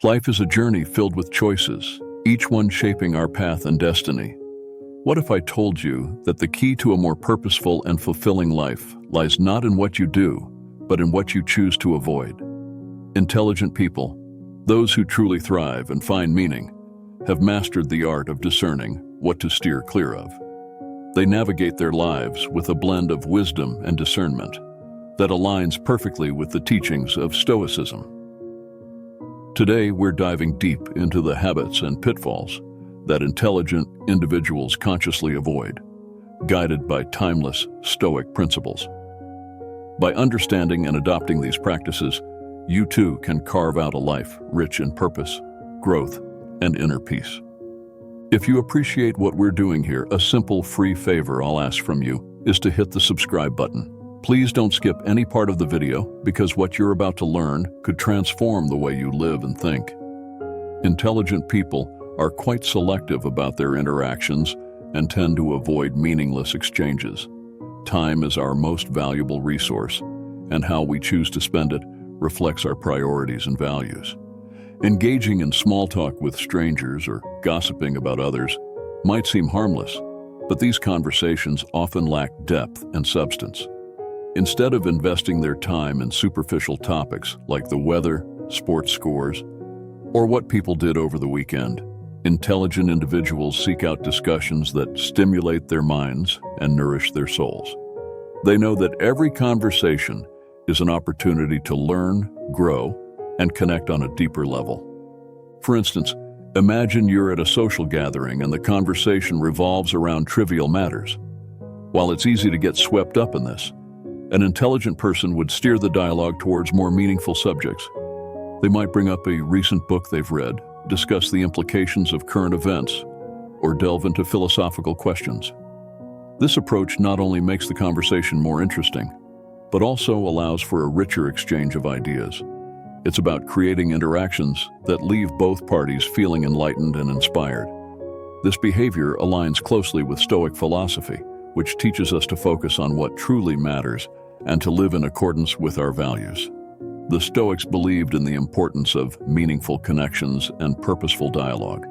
Life is a journey filled with choices, each one shaping our path and destiny. What if I told you that the key to a more purposeful and fulfilling life lies not in what you do, but in what you choose to avoid? Intelligent people, those who truly thrive and find meaning, have mastered the art of discerning what to steer clear of. They navigate their lives with a blend of wisdom and discernment that aligns perfectly with the teachings of Stoicism. Today, we're diving deep into the habits and pitfalls that intelligent individuals consciously avoid, guided by timeless Stoic principles. By understanding and adopting these practices, you too can carve out a life rich in purpose, growth, and inner peace. If you appreciate what we're doing here, a simple free favor I'll ask from you is to hit the subscribe button. Please don't skip any part of the video because what you're about to learn could transform the way you live and think. Intelligent people are quite selective about their interactions and tend to avoid meaningless exchanges. Time is our most valuable resource, and how we choose to spend it reflects our priorities and values. Engaging in small talk with strangers or gossiping about others might seem harmless, but these conversations often lack depth and substance. Instead of investing their time in superficial topics like the weather, sports scores, or what people did over the weekend, intelligent individuals seek out discussions that stimulate their minds and nourish their souls. They know that every conversation is an opportunity to learn, grow, and connect on a deeper level. For instance, imagine you're at a social gathering and the conversation revolves around trivial matters. While it's easy to get swept up in this, an intelligent person would steer the dialogue towards more meaningful subjects. They might bring up a recent book they've read, discuss the implications of current events, or delve into philosophical questions. This approach not only makes the conversation more interesting, but also allows for a richer exchange of ideas. It's about creating interactions that leave both parties feeling enlightened and inspired. This behavior aligns closely with Stoic philosophy, which teaches us to focus on what truly matters and to live in accordance with our values. The Stoics believed in the importance of meaningful connections and purposeful dialogue.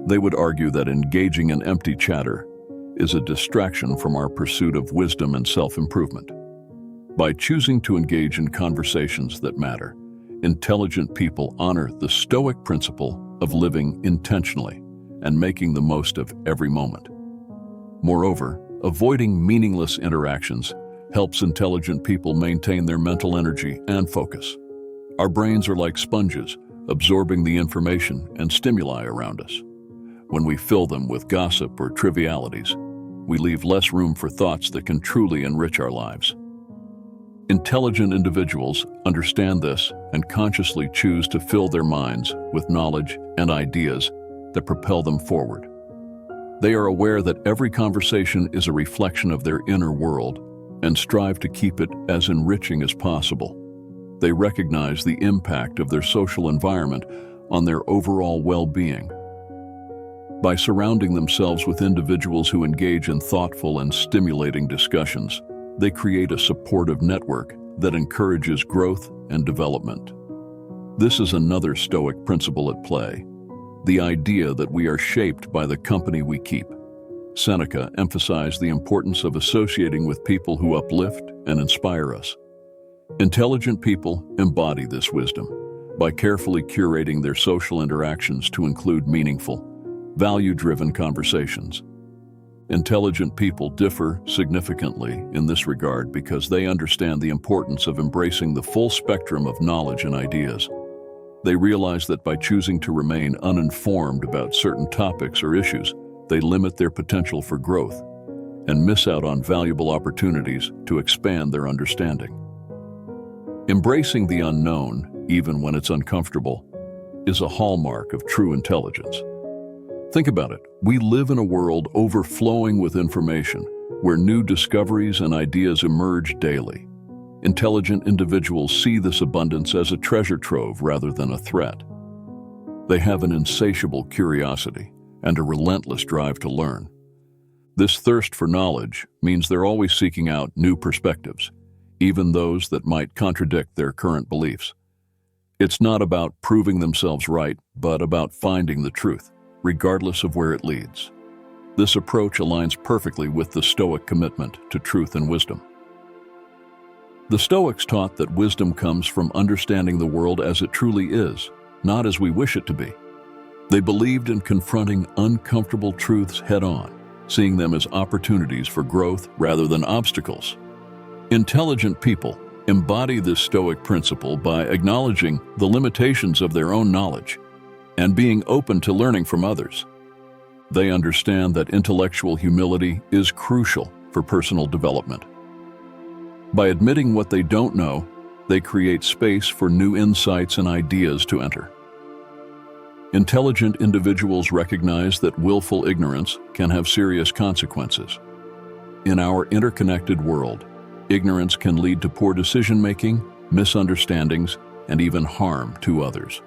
They would argue that engaging in empty chatter is a distraction from our pursuit of wisdom and self-improvement. By choosing to engage in conversations that matter, intelligent people honor the Stoic principle of living intentionally and making the most of every moment. Moreover, avoiding meaningless interactions helps intelligent people maintain their mental energy and focus. Our brains are like sponges, absorbing the information and stimuli around us. When we fill them with gossip or trivialities, we leave less room for thoughts that can truly enrich our lives. Intelligent individuals understand this and consciously choose to fill their minds with knowledge and ideas that propel them forward. They are aware that every conversation is a reflection of their inner world and strive to keep it as enriching as possible. They recognize the impact of their social environment on their overall well-being. By surrounding themselves with individuals who engage in thoughtful and stimulating discussions, they create a supportive network that encourages growth and development. This is another Stoic principle at play, the idea that we are shaped by the company we keep. Seneca emphasized the importance of associating with people who uplift and inspire us. Intelligent people embody this wisdom by carefully curating their social interactions to include meaningful, value-driven conversations. Intelligent people differ significantly in this regard because they understand the importance of embracing the full spectrum of knowledge and ideas. They realize that by choosing to remain uninformed about certain topics or issues, they limit their potential for growth and miss out on valuable opportunities to expand their understanding. Embracing the unknown, even when it's uncomfortable, is a hallmark of true intelligence. Think about it. We live in a world overflowing with information, where new discoveries and ideas emerge daily. Intelligent individuals see this abundance as a treasure trove rather than a threat. They have an insatiable curiosity and a relentless drive to learn. This thirst for knowledge means they're always seeking out new perspectives, even those that might contradict their current beliefs. It's not about proving themselves right, but about finding the truth, regardless of where it leads. This approach aligns perfectly with the Stoic commitment to truth and wisdom. The Stoics taught that wisdom comes from understanding the world as it truly is, not as we wish it to be. They believed in confronting uncomfortable truths head-on, seeing them as opportunities for growth rather than obstacles. Intelligent people embody this Stoic principle by acknowledging the limitations of their own knowledge and being open to learning from others. They understand that intellectual humility is crucial for personal development. By admitting what they don't know, they create space for new insights and ideas to enter. Intelligent individuals recognize that willful ignorance can have serious consequences. In our interconnected world, ignorance can lead to poor decision-making, misunderstandings, and even harm to others.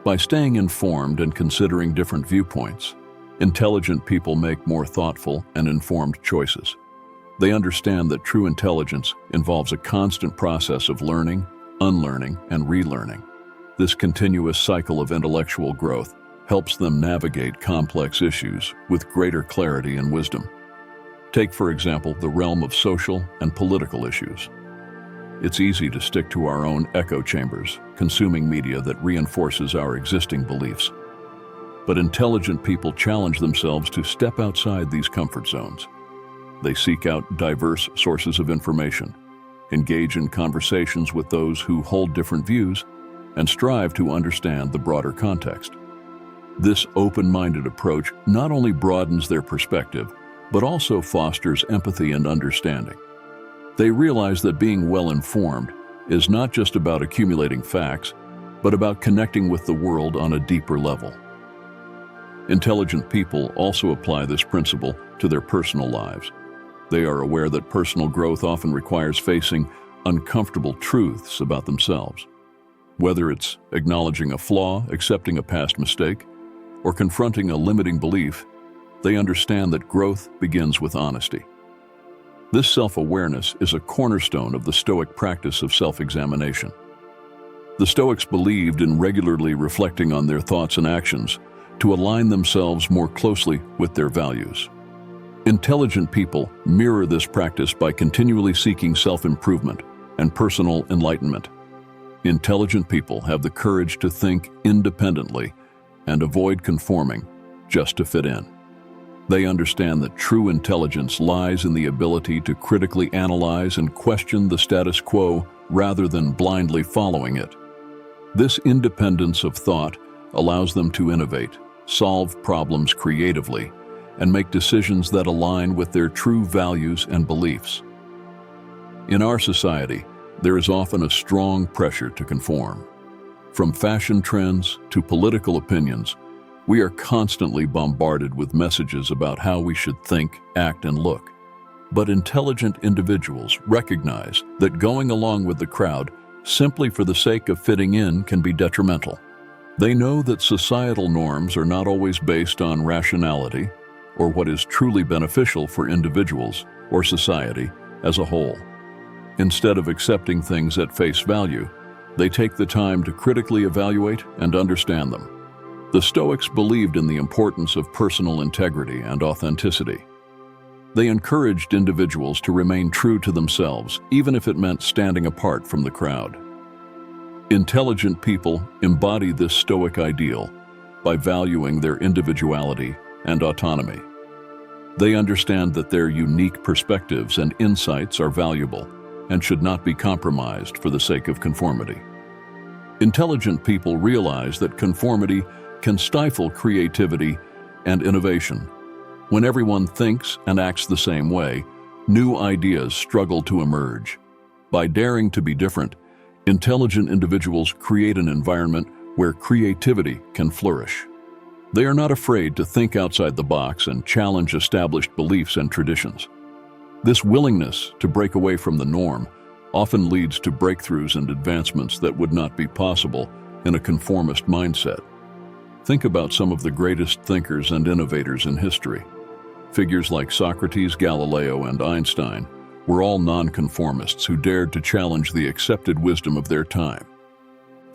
By staying informed and considering different viewpoints, intelligent people make more thoughtful and informed choices. They understand that true intelligence involves a constant process of learning, unlearning, and relearning. This continuous cycle of intellectual growth helps them navigate complex issues with greater clarity and wisdom. Take, for example, the realm of social and political issues. It's easy to stick to our own echo chambers, consuming media that reinforces our existing beliefs. But intelligent people challenge themselves to step outside these comfort zones. They seek out diverse sources of information, engage in conversations with those who hold different views, and strive to understand the broader context. This open-minded approach not only broadens their perspective, but also fosters empathy and understanding. They realize that being well-informed is not just about accumulating facts, but about connecting with the world on a deeper level. Intelligent people also apply this principle to their personal lives. They are aware that personal growth often requires facing uncomfortable truths about themselves. Whether it's acknowledging a flaw, accepting a past mistake, or confronting a limiting belief, they understand that growth begins with honesty. This self-awareness is a cornerstone of the Stoic practice of self-examination. The Stoics believed in regularly reflecting on their thoughts and actions to align themselves more closely with their values. Intelligent people mirror this practice by continually seeking self-improvement and personal enlightenment. Intelligent people have the courage to think independently and avoid conforming just to fit in. They understand that true intelligence lies in the ability to critically analyze and question the status quo rather than blindly following it. This independence of thought allows them to innovate, solve problems creatively, and make decisions that align with their true values and beliefs. In our society, there is often a strong pressure to conform. From fashion trends to political opinions, we are constantly bombarded with messages about how we should think, act, and look. But intelligent individuals recognize that going along with the crowd simply for the sake of fitting in can be detrimental. They know that societal norms are not always based on rationality or what is truly beneficial for individuals or society as a whole. Instead of accepting things at face value, they take the time to critically evaluate and understand them. The Stoics believed in the importance of personal integrity and authenticity. They encouraged individuals to remain true to themselves, even if it meant standing apart from the crowd. Intelligent people embody this Stoic ideal by valuing their individuality and autonomy. They understand that their unique perspectives and insights are valuable and should not be compromised for the sake of conformity. Intelligent people realize that conformity can stifle creativity and innovation. When everyone thinks and acts the same way, new ideas struggle to emerge. By daring to be different, intelligent individuals create an environment where creativity can flourish. They are not afraid to think outside the box and challenge established beliefs and traditions. This willingness to break away from the norm often leads to breakthroughs and advancements that would not be possible in a conformist mindset. Think about some of the greatest thinkers and innovators in history. Figures like Socrates, Galileo, and Einstein were all nonconformists who dared to challenge the accepted wisdom of their time.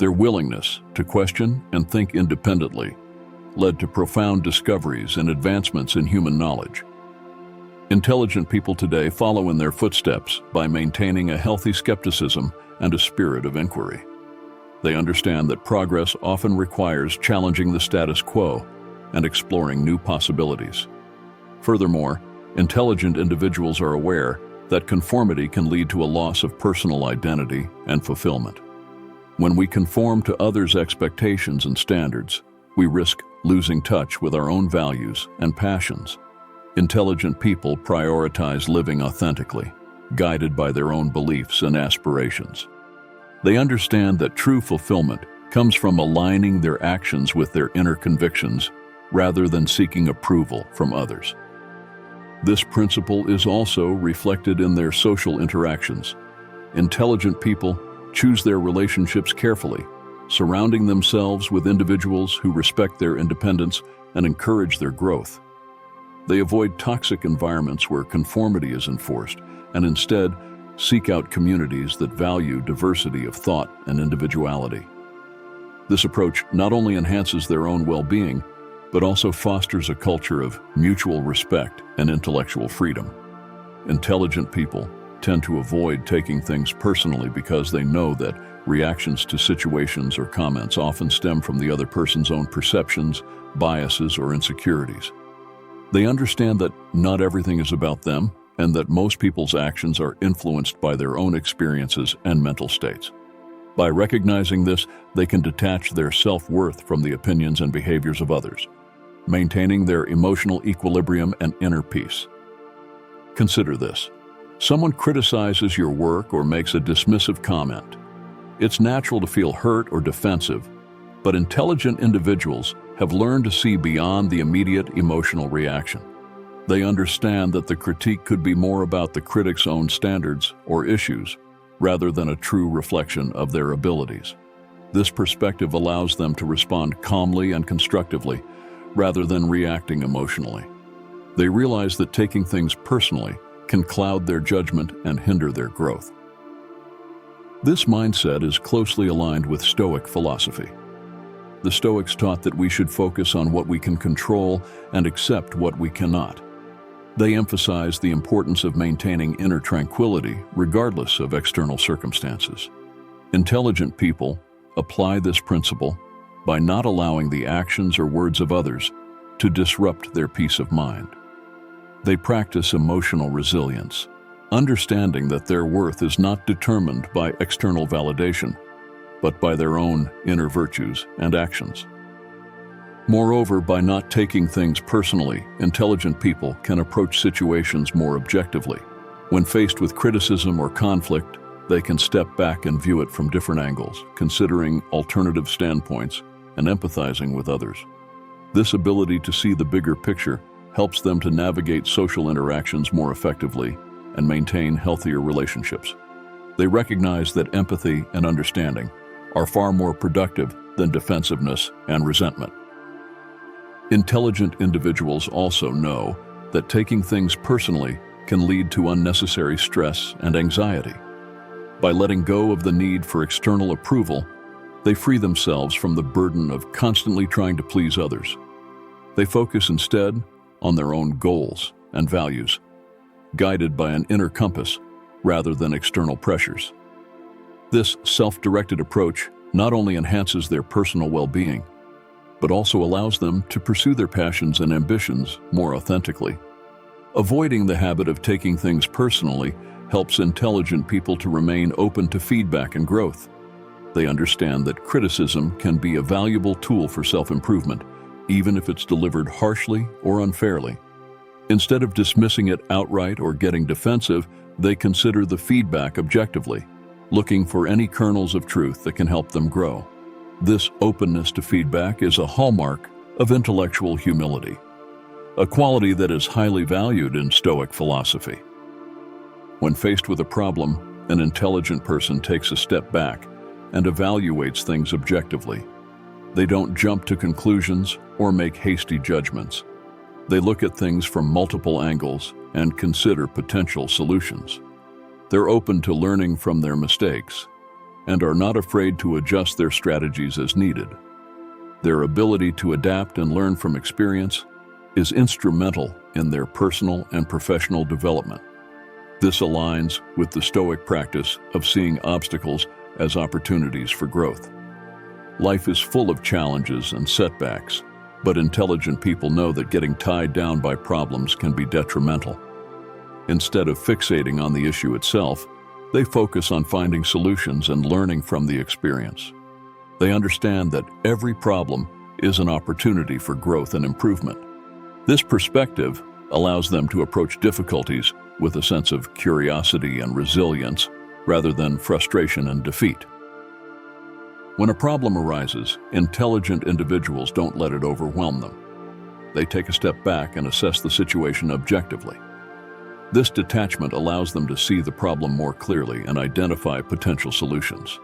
Their willingness to question and think independently led to profound discoveries and advancements in human knowledge. Intelligent people today follow in their footsteps by maintaining a healthy skepticism and a spirit of inquiry. They understand that progress often requires challenging the status quo and exploring new possibilities. Furthermore, intelligent individuals are aware that conformity can lead to a loss of personal identity and fulfillment. When we conform to others' expectations and standards, we risk losing touch with our own values and passions. Intelligent people prioritize living authentically, guided by their own beliefs and aspirations. They understand that true fulfillment comes from aligning their actions with their inner convictions rather than seeking approval from others. This principle is also reflected in their social interactions. Intelligent people choose their relationships carefully, surrounding themselves with individuals who respect their independence and encourage their growth. They avoid toxic environments where conformity is enforced and instead seek out communities that value diversity of thought and individuality. This approach not only enhances their own well-being, but also fosters a culture of mutual respect and intellectual freedom. Intelligent people tend to avoid taking things personally because they know that reactions to situations or comments often stem from the other person's own perceptions, biases, or insecurities. They understand that not everything is about them and that most people's actions are influenced by their own experiences and mental states. By recognizing this, they can detach their self-worth from the opinions and behaviors of others, maintaining their emotional equilibrium and inner peace. Consider this. Someone criticizes your work or makes a dismissive comment. It's natural to feel hurt or defensive, but intelligent individuals have learned to see beyond the immediate emotional reaction. They understand that the critique could be more about the critic's own standards or issues, rather than a true reflection of their abilities. This perspective allows them to respond calmly and constructively, rather than reacting emotionally. They realize that taking things personally can cloud their judgment and hinder their growth. This mindset is closely aligned with Stoic philosophy. The Stoics taught that we should focus on what we can control and accept what we cannot. They emphasize the importance of maintaining inner tranquility regardless of external circumstances. Intelligent people apply this principle by not allowing the actions or words of others to disrupt their peace of mind. They practice emotional resilience, understanding that their worth is not determined by external validation, but by their own inner virtues and actions. Moreover, by not taking things personally, intelligent people can approach situations more objectively. When faced with criticism or conflict, they can step back and view it from different angles, considering alternative standpoints and empathizing with others. This ability to see the bigger picture helps them to navigate social interactions more effectively and maintain healthier relationships. They recognize that empathy and understanding are far more productive than defensiveness and resentment. Intelligent individuals also know that taking things personally can lead to unnecessary stress and anxiety. By letting go of the need for external approval, they free themselves from the burden of constantly trying to please others. They focus instead on their own goals and values, guided by an inner compass rather than external pressures. This self-directed approach not only enhances their personal well-being, but also allows them to pursue their passions and ambitions more authentically. Avoiding the habit of taking things personally helps intelligent people to remain open to feedback and growth. They understand that criticism can be a valuable tool for self-improvement, even if it's delivered harshly or unfairly. Instead of dismissing it outright or getting defensive, they consider the feedback objectively, looking for any kernels of truth that can help them grow. This openness to feedback is a hallmark of intellectual humility, a quality that is highly valued in Stoic philosophy. When faced with a problem, an intelligent person takes a step back and evaluates things objectively. They don't jump to conclusions or make hasty judgments. They look at things from multiple angles and consider potential solutions. They're open to learning from their mistakes, and are not afraid to adjust their strategies as needed. Their ability to adapt and learn from experience is instrumental in their personal and professional development. This aligns with the Stoic practice of seeing obstacles as opportunities for growth. Life is full of challenges and setbacks, but intelligent people know that getting tied down by problems can be detrimental. Instead of fixating on the issue itself, they focus on finding solutions and learning from the experience. They understand that every problem is an opportunity for growth and improvement. This perspective allows them to approach difficulties with a sense of curiosity and resilience rather than frustration and defeat. When a problem arises, intelligent individuals don't let it overwhelm them. They take a step back and assess the situation objectively. This detachment allows them to see the problem more clearly and identify potential solutions.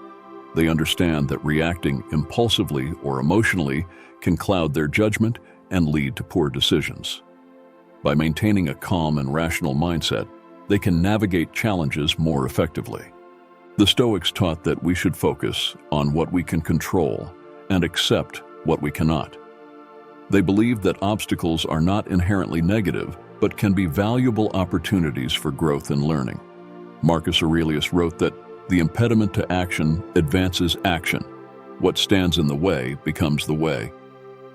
They understand that reacting impulsively or emotionally can cloud their judgment and lead to poor decisions. By maintaining a calm and rational mindset, they can navigate challenges more effectively. The Stoics taught that we should focus on what we can control and accept what we cannot. They believed that obstacles are not inherently negative, but can be valuable opportunities for growth and learning. Marcus Aurelius wrote that the impediment to action advances action. What stands in the way becomes the way.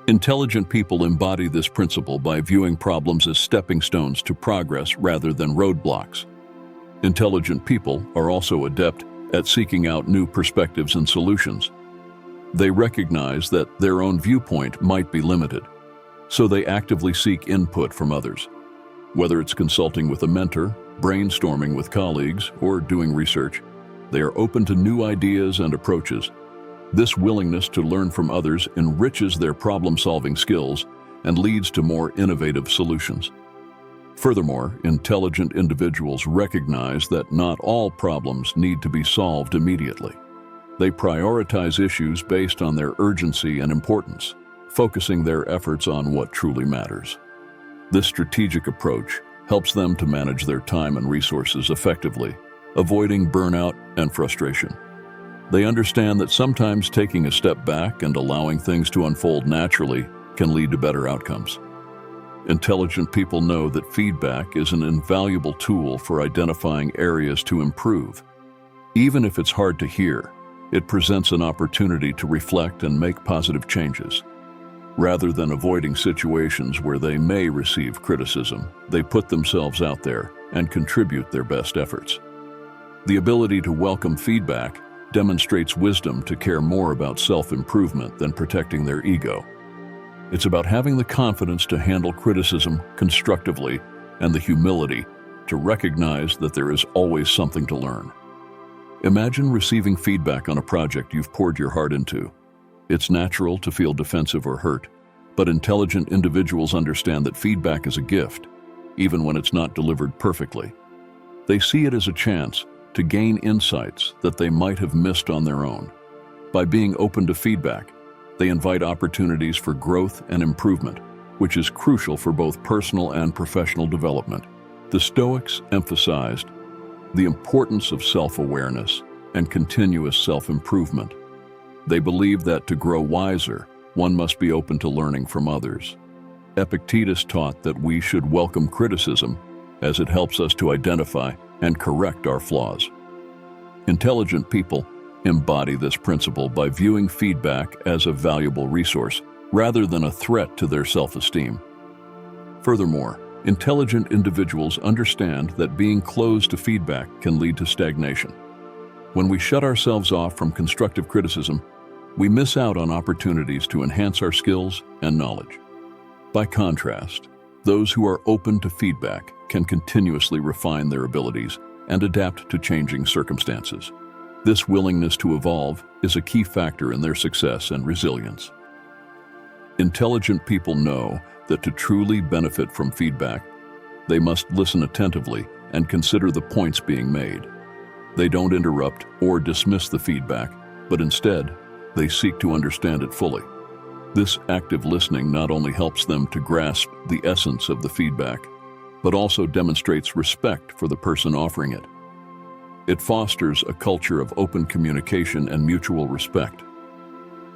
Intelligent people embody this principle by viewing problems as stepping stones to progress rather than roadblocks. Intelligent people are also adept at seeking out new perspectives and solutions. They recognize that their own viewpoint might be limited, so they actively seek input from others. Whether it's consulting with a mentor, brainstorming with colleagues, or doing research, they are open to new ideas and approaches. This willingness to learn from others enriches their problem-solving skills and leads to more innovative solutions. Furthermore, intelligent individuals recognize that not all problems need to be solved immediately. They prioritize issues based on their urgency and importance, focusing their efforts on what truly matters. This strategic approach helps them to manage their time and resources effectively, avoiding burnout and frustration. They understand that sometimes taking a step back and allowing things to unfold naturally can lead to better outcomes. Intelligent people know that feedback is an invaluable tool for identifying areas to improve. Even if it's hard to hear, it presents an opportunity to reflect and make positive changes. Rather than avoiding situations where they may receive criticism, they put themselves out there and contribute their best efforts. The ability to welcome feedback demonstrates wisdom to care more about self-improvement than protecting their ego. It's about having the confidence to handle criticism constructively and the humility to recognize that there is always something to learn. Imagine receiving feedback on a project you've poured your heart into. It's natural to feel defensive or hurt, but intelligent individuals understand that feedback is a gift, even when it's not delivered perfectly. They see it as a chance to gain insights that they might have missed on their own. By being open to feedback, they invite opportunities for growth and improvement, which is crucial for both personal and professional development. The Stoics emphasized the importance of self-awareness and continuous self-improvement. They believe that to grow wiser, one must be open to learning from others. Epictetus taught that we should welcome criticism as it helps us to identify and correct our flaws. Intelligent people embody this principle by viewing feedback as a valuable resource rather than a threat to their self-esteem. Furthermore, intelligent individuals understand that being closed to feedback can lead to stagnation. When we shut ourselves off from constructive criticism, we miss out on opportunities to enhance our skills and knowledge. By contrast, those who are open to feedback can continuously refine their abilities and adapt to changing circumstances. This willingness to evolve is a key factor in their success and resilience. Intelligent people know that to truly benefit from feedback, they must listen attentively and consider the points being made. They don't interrupt or dismiss the feedback, but instead, they seek to understand it fully. This active listening not only helps them to grasp the essence of the feedback, but also demonstrates respect for the person offering it. It fosters a culture of open communication and mutual respect.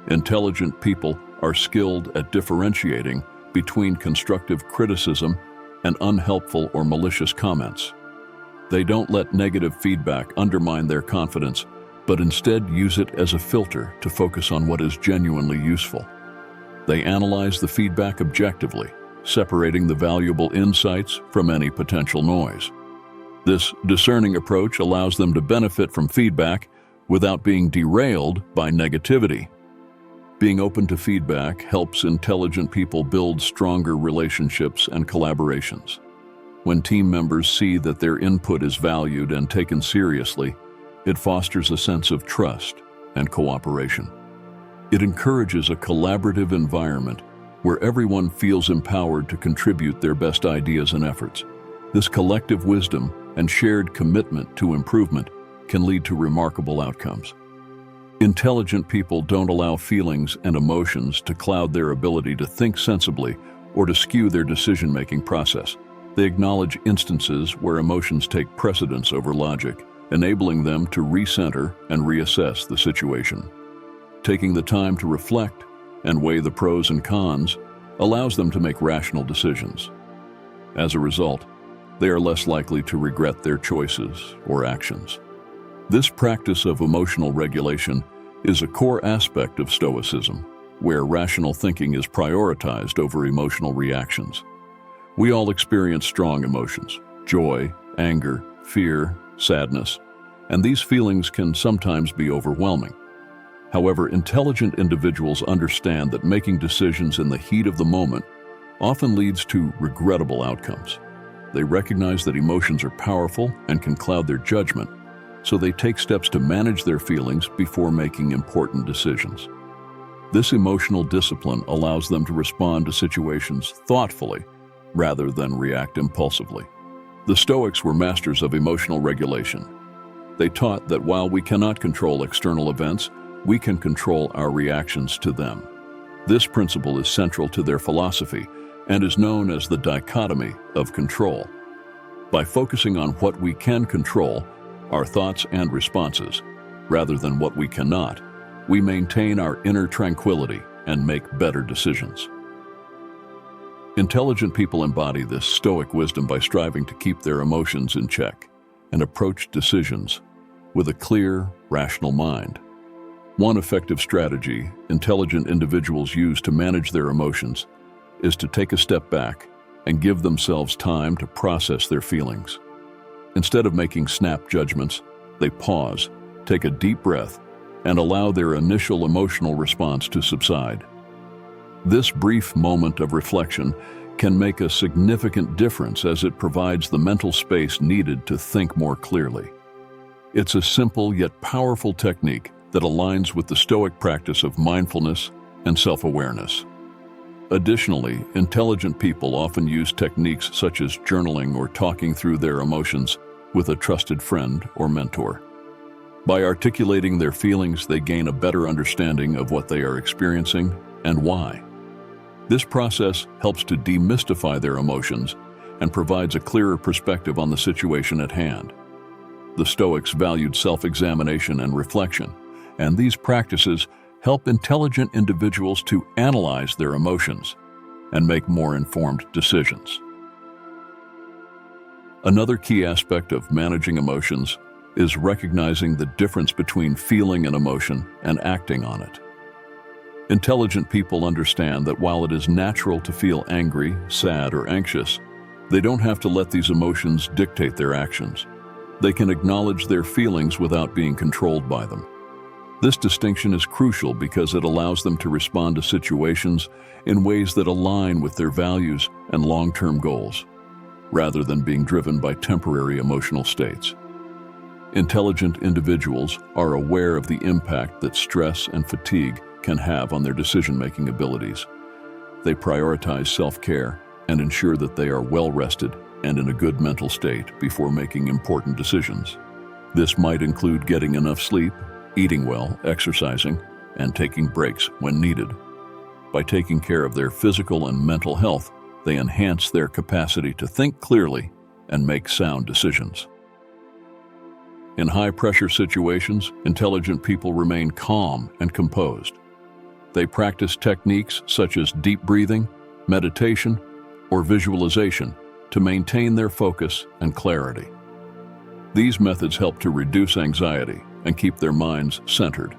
Intelligent people are skilled at differentiating between constructive criticism and unhelpful or malicious comments. They don't let negative feedback undermine their confidence, but instead use it as a filter to focus on what is genuinely useful. They analyze the feedback objectively, separating the valuable insights from any potential noise. This discerning approach allows them to benefit from feedback without being derailed by negativity. Being open to feedback helps intelligent people build stronger relationships and collaborations. When team members see that their input is valued and taken seriously, it fosters a sense of trust and cooperation. It encourages a collaborative environment where everyone feels empowered to contribute their best ideas and efforts. This collective wisdom and shared commitment to improvement can lead to remarkable outcomes. Intelligent people don't allow feelings and emotions to cloud their ability to think sensibly or to skew their decision-making process. They acknowledge instances where emotions take precedence over logic, enabling them to recenter and reassess the situation. Taking the time to reflect and weigh the pros and cons allows them to make rational decisions. As a result, they are less likely to regret their choices or actions. This practice of emotional regulation is a core aspect of Stoicism, where rational thinking is prioritized over emotional reactions. We all experience strong emotions: joy, anger, fear, sadness, and these feelings can sometimes be overwhelming. However, intelligent individuals understand that making decisions in the heat of the moment often leads to regrettable outcomes. They recognize that emotions are powerful and can cloud their judgment, so they take steps to manage their feelings before making important decisions. This emotional discipline allows them to respond to situations thoughtfully rather than react impulsively. The Stoics were masters of emotional regulation. They taught that while we cannot control external events, we can control our reactions to them. This principle is central to their philosophy and is known as the dichotomy of control. By focusing on what we can control, our thoughts and responses, rather than what we cannot, we maintain our inner tranquility and make better decisions. Intelligent people embody this Stoic wisdom by striving to keep their emotions in check and approach decisions with a clear, rational mind. One effective strategy intelligent individuals use to manage their emotions is to take a step back and give themselves time to process their feelings. Instead of making snap judgments, they pause, take a deep breath, and allow their initial emotional response to subside. This brief moment of reflection can make a significant difference as it provides the mental space needed to think more clearly. It's a simple yet powerful technique that aligns with the Stoic practice of mindfulness and self-awareness. Additionally, intelligent people often use techniques such as journaling or talking through their emotions with a trusted friend or mentor. By articulating their feelings, they gain a better understanding of what they are experiencing and why. This process helps to demystify their emotions and provides a clearer perspective on the situation at hand. The Stoics valued self-examination and reflection, and these practices help intelligent individuals to analyze their emotions and make more informed decisions. Another key aspect of managing emotions is recognizing the difference between feeling an emotion and acting on it. Intelligent people understand that while it is natural to feel angry, sad, or anxious, they don't have to let these emotions dictate their actions. They can acknowledge their feelings without being controlled by them. This distinction is crucial because it allows them to respond to situations in ways that align with their values and long-term goals, rather than being driven by temporary emotional states. Intelligent individuals are aware of the impact that stress and fatigue can have on their decision-making abilities. They prioritize self-care and ensure that they are well-rested and in a good mental state before making important decisions. This might include getting enough sleep, eating well, exercising, and taking breaks when needed. By taking care of their physical and mental health, they enhance their capacity to think clearly and make sound decisions. In high-pressure situations, intelligent people remain calm and composed. They practice techniques such as deep breathing, meditation, or visualization to maintain their focus and clarity. These methods help to reduce anxiety and keep their minds centered.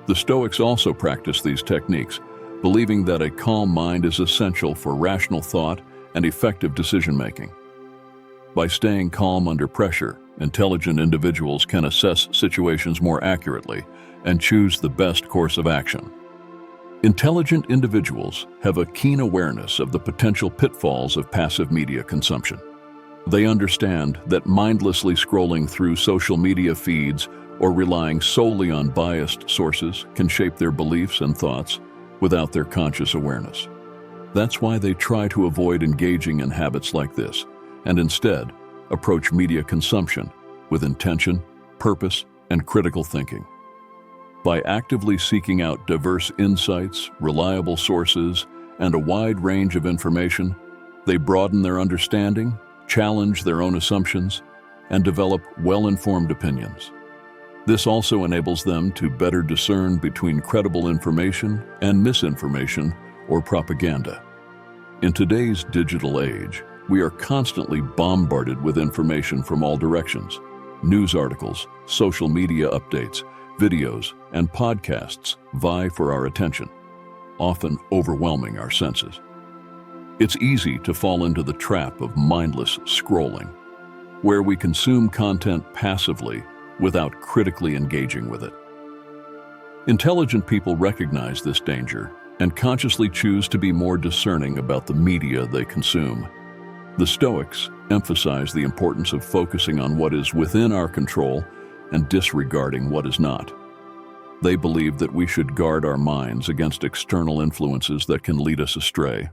The Stoics also practice these techniques, believing that a calm mind is essential for rational thought and effective decision-making. By staying calm under pressure, intelligent individuals can assess situations more accurately and choose the best course of action. Intelligent individuals have a keen awareness of the potential pitfalls of passive media consumption. They understand that mindlessly scrolling through social media feeds or relying solely on biased sources can shape their beliefs and thoughts without their conscious awareness. That's why they try to avoid engaging in habits like this, and instead approach media consumption with intention, purpose, and critical thinking. By actively seeking out diverse insights, reliable sources, and a wide range of information, they broaden their understanding, challenge their own assumptions, and develop well-informed opinions. This also enables them to better discern between credible information and misinformation or propaganda. In today's digital age, we are constantly bombarded with information from all directions. News articles, social media updates, videos, and podcasts vie for our attention, often overwhelming our senses. It's easy to fall into the trap of mindless scrolling, where we consume content passively without critically engaging with it. Intelligent people recognize this danger and consciously choose to be more discerning about the media they consume. The Stoics emphasize the importance of focusing on what is within our control and disregarding what is not. They believe that we should guard our minds against external influences that can lead us astray.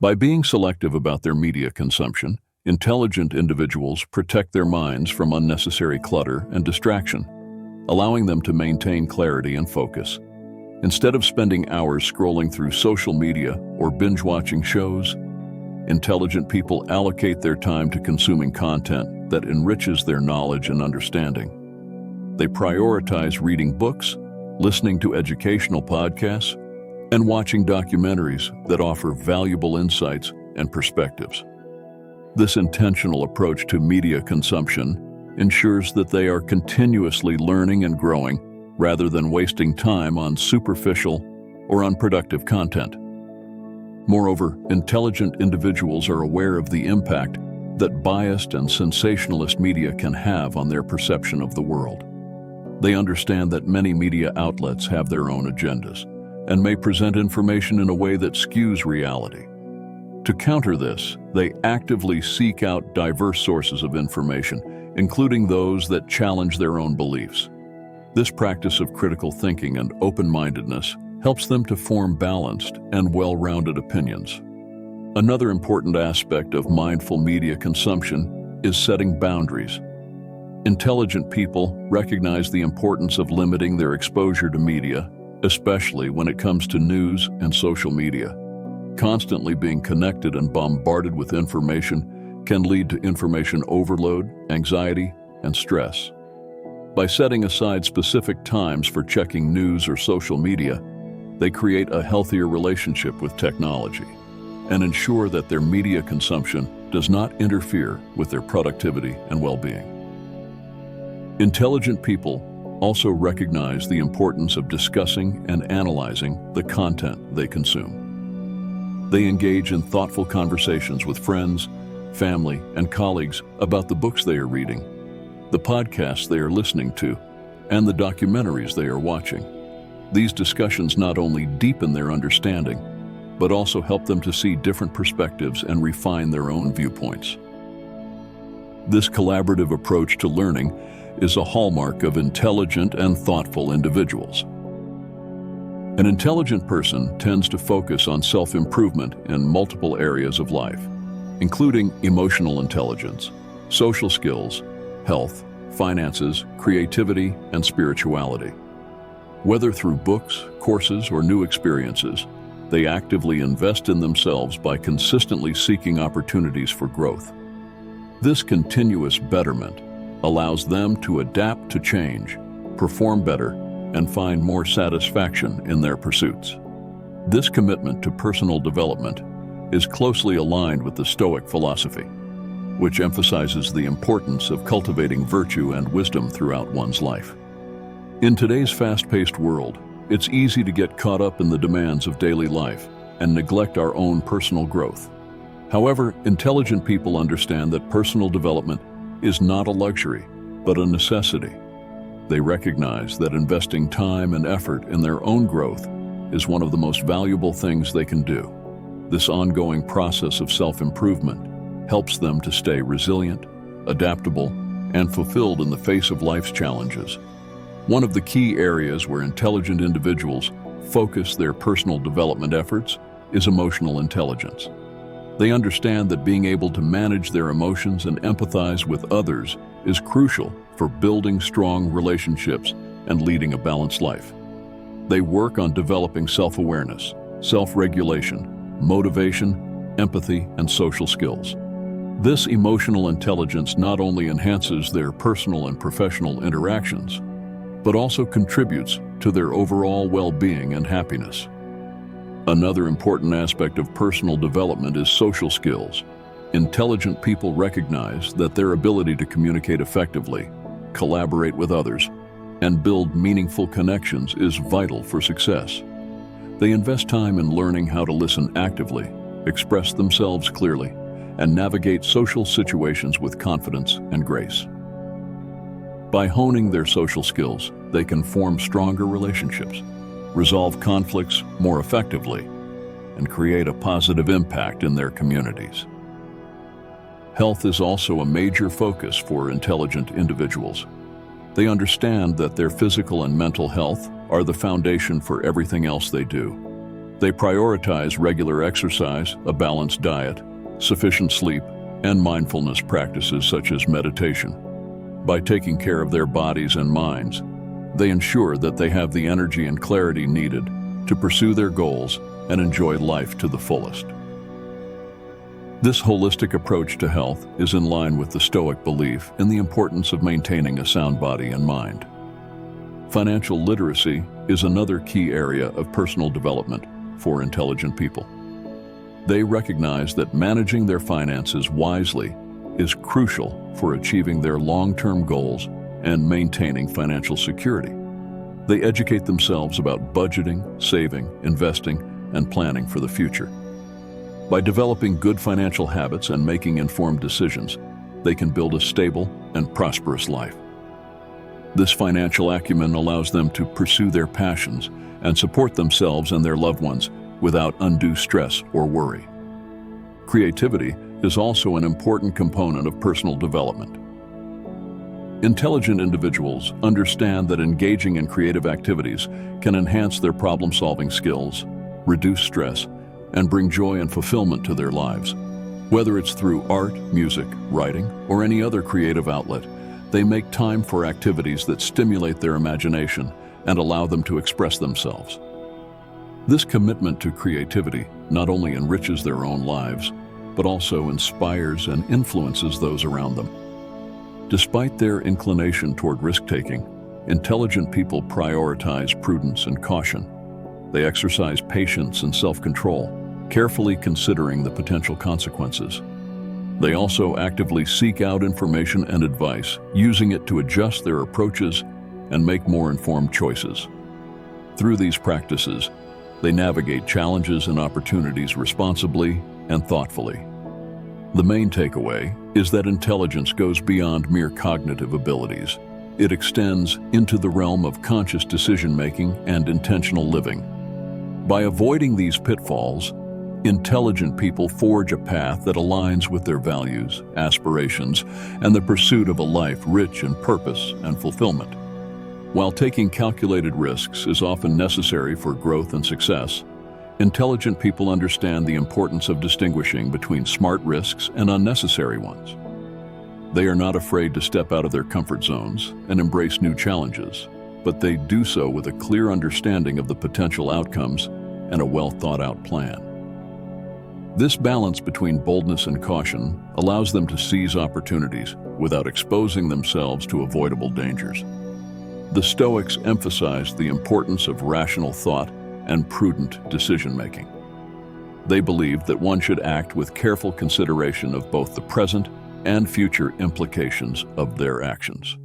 By being selective about their media consumption, intelligent individuals protect their minds from unnecessary clutter and distraction, allowing them to maintain clarity and focus. Instead of spending hours scrolling through social media or binge-watching shows, intelligent people allocate their time to consuming content that enriches their knowledge and understanding. They prioritize reading books, listening to educational podcasts, and watching documentaries that offer valuable insights and perspectives. This intentional approach to media consumption ensures that they are continuously learning and growing rather than wasting time on superficial or unproductive content. Moreover, intelligent individuals are aware of the impact that biased and sensationalist media can have on their perception of the world. They understand that many media outlets have their own agendas and may present information in a way that skews reality. To counter this, they actively seek out diverse sources of information, including those that challenge their own beliefs. This practice of critical thinking and open-mindedness helps them to form balanced and well-rounded opinions. Another important aspect of mindful media consumption is setting boundaries. Intelligent people recognize the importance of limiting their exposure to media, especially when it comes to news and social media. Constantly being connected and bombarded with information can lead to information overload, anxiety, and stress. By setting aside specific times for checking news or social media, they create a healthier relationship with technology and ensure that their media consumption does not interfere with their productivity and well-being. Intelligent people also recognize the importance of discussing and analyzing the content they consume. They engage in thoughtful conversations with friends, family, and colleagues about the books they are reading, the podcasts they are listening to, and the documentaries they are watching. These discussions not only deepen their understanding, but also help them to see different perspectives and refine their own viewpoints. This collaborative approach to learning is a hallmark of intelligent and thoughtful individuals. An intelligent person tends to focus on self-improvement in multiple areas of life, including emotional intelligence, social skills, health, finances, creativity, and spirituality. Whether through books, courses, or new experiences, they actively invest in themselves by consistently seeking opportunities for growth. This continuous betterment allows them to adapt to change, perform better, and find more satisfaction in their pursuits. This commitment to personal development is closely aligned with the Stoic philosophy, which emphasizes the importance of cultivating virtue and wisdom throughout one's life. In today's fast-paced world, it's easy to get caught up in the demands of daily life and neglect our own personal growth. However, intelligent people understand that personal development is not a luxury, but a necessity. They recognize that investing time and effort in their own growth is one of the most valuable things they can do. This ongoing process of self-improvement helps them to stay resilient, adaptable, and fulfilled in the face of life's challenges. One of the key areas where intelligent individuals focus their personal development efforts is emotional intelligence. They understand that being able to manage their emotions and empathize with others is crucial for building strong relationships and leading a balanced life. They work on developing self-awareness, self-regulation, motivation, empathy, and social skills. This emotional intelligence not only enhances their personal and professional interactions, but also contributes to their overall well-being and happiness. Another important aspect of personal development is social skills. Intelligent people recognize that their ability to communicate effectively, collaborate with others, and build meaningful connections is vital for success. They invest time in learning how to listen actively, express themselves clearly, and navigate social situations with confidence and grace. By honing their social skills, they can form stronger relationships, resolve conflicts more effectively, and create a positive impact in their communities. Health is also a major focus for intelligent individuals. They understand that their physical and mental health are the foundation for everything else they do. They prioritize regular exercise, a balanced diet, sufficient sleep, and mindfulness practices such as meditation. By taking care of their bodies and minds, they ensure that they have the energy and clarity needed to pursue their goals and enjoy life to the fullest. This holistic approach to health is in line with the Stoic belief in the importance of maintaining a sound body and mind. Financial literacy is another key area of personal development for intelligent people. They recognize that managing their finances wisely is crucial for achieving their long-term goals and maintaining financial security. They educate themselves about budgeting, saving, investing, and planning for the future. By developing good financial habits and making informed decisions, they can build a stable and prosperous life. This financial acumen allows them to pursue their passions and support themselves and their loved ones without undue stress or worry. Creativity is also an important component of personal development. Intelligent individuals understand that engaging in creative activities can enhance their problem-solving skills, reduce stress, and bring joy and fulfillment to their lives. Whether it's through art, music, writing, or any other creative outlet, they make time for activities that stimulate their imagination and allow them to express themselves. This commitment to creativity not only enriches their own lives, but also inspires and influences those around them. Despite their inclination toward risk-taking, intelligent people prioritize prudence and caution. They exercise patience and self-control, carefully considering the potential consequences. They also actively seek out information and advice, using it to adjust their approaches and make more informed choices. Through these practices, they navigate challenges and opportunities responsibly and thoughtfully. The main takeaway is that intelligence goes beyond mere cognitive abilities. It extends into the realm of conscious decision-making and intentional living. By avoiding these pitfalls, intelligent people forge a path that aligns with their values, aspirations, and the pursuit of a life rich in purpose and fulfillment. While taking calculated risks is often necessary for growth and success, intelligent people understand the importance of distinguishing between smart risks and unnecessary ones. They are not afraid to step out of their comfort zones and embrace new challenges, but they do so with a clear understanding of the potential outcomes and a well-thought-out plan. This balance between boldness and caution allows them to seize opportunities without exposing themselves to avoidable dangers. The Stoics emphasized the importance of rational thought and prudent decision-making. They believed that one should act with careful consideration of both the present and future implications of their actions.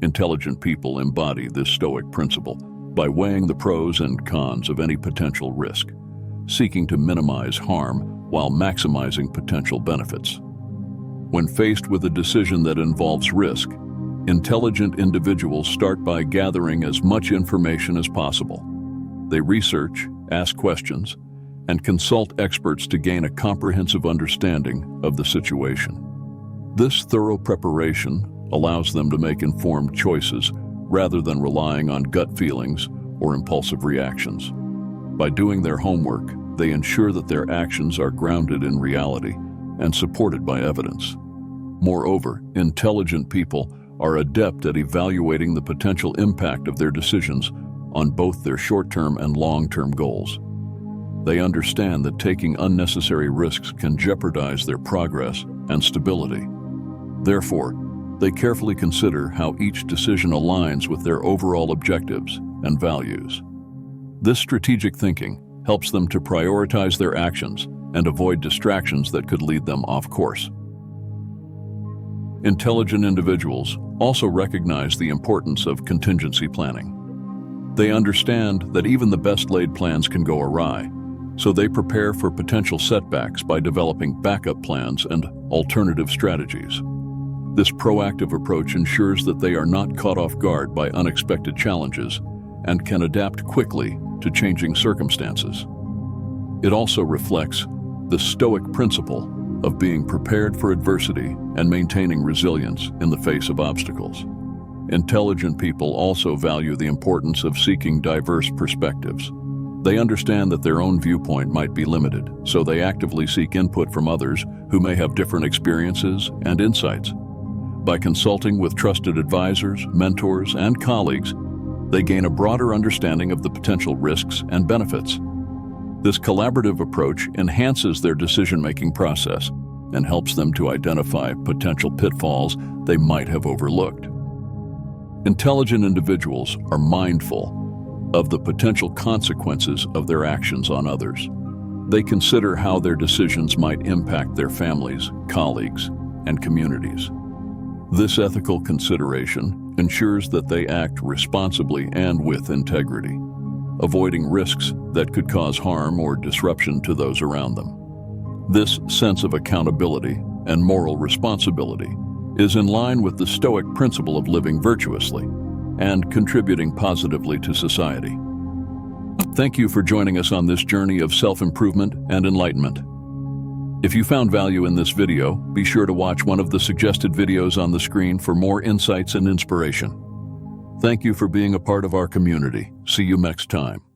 Intelligent people embody this Stoic principle by weighing the pros and cons of any potential risk, seeking to minimize harm while maximizing potential benefits. When faced with a decision that involves risk, intelligent individuals start by gathering as much information as possible. They research, ask questions, and consult experts to gain a comprehensive understanding of the situation. This thorough preparation allows them to make informed choices rather than relying on gut feelings or impulsive reactions. By doing their homework, they ensure that their actions are grounded in reality and supported by evidence. Moreover, intelligent people are adept at evaluating the potential impact of their decisions on both their short-term and long-term goals. They understand that taking unnecessary risks can jeopardize their progress and stability. Therefore, they carefully consider how each decision aligns with their overall objectives and values. This strategic thinking helps them to prioritize their actions and avoid distractions that could lead them off course. Intelligent individuals also recognize the importance of contingency planning. They understand that even the best-laid plans can go awry, so they prepare for potential setbacks by developing backup plans and alternative strategies. This proactive approach ensures that they are not caught off guard by unexpected challenges and can adapt quickly to changing circumstances. It also reflects the Stoic principle of being prepared for adversity and maintaining resilience in the face of obstacles. Intelligent people also value the importance of seeking diverse perspectives. They understand that their own viewpoint might be limited, so they actively seek input from others who may have different experiences and insights. By consulting with trusted advisors, mentors, and colleagues, they gain a broader understanding of the potential risks and benefits. This collaborative approach enhances their decision-making process and helps them to identify potential pitfalls they might have overlooked. Intelligent individuals are mindful of the potential consequences of their actions on others. They consider how their decisions might impact their families, colleagues, and communities. This ethical consideration ensures that they act responsibly and with integrity, avoiding risks that could cause harm or disruption to those around them. This sense of accountability and moral responsibility is in line with the Stoic principle of living virtuously and contributing positively to society. Thank you for joining us on this journey of self-improvement and enlightenment. If you found value in this video, be sure to watch one of the suggested videos on the screen for more insights and inspiration. Thank you for being a part of our community. See you next time.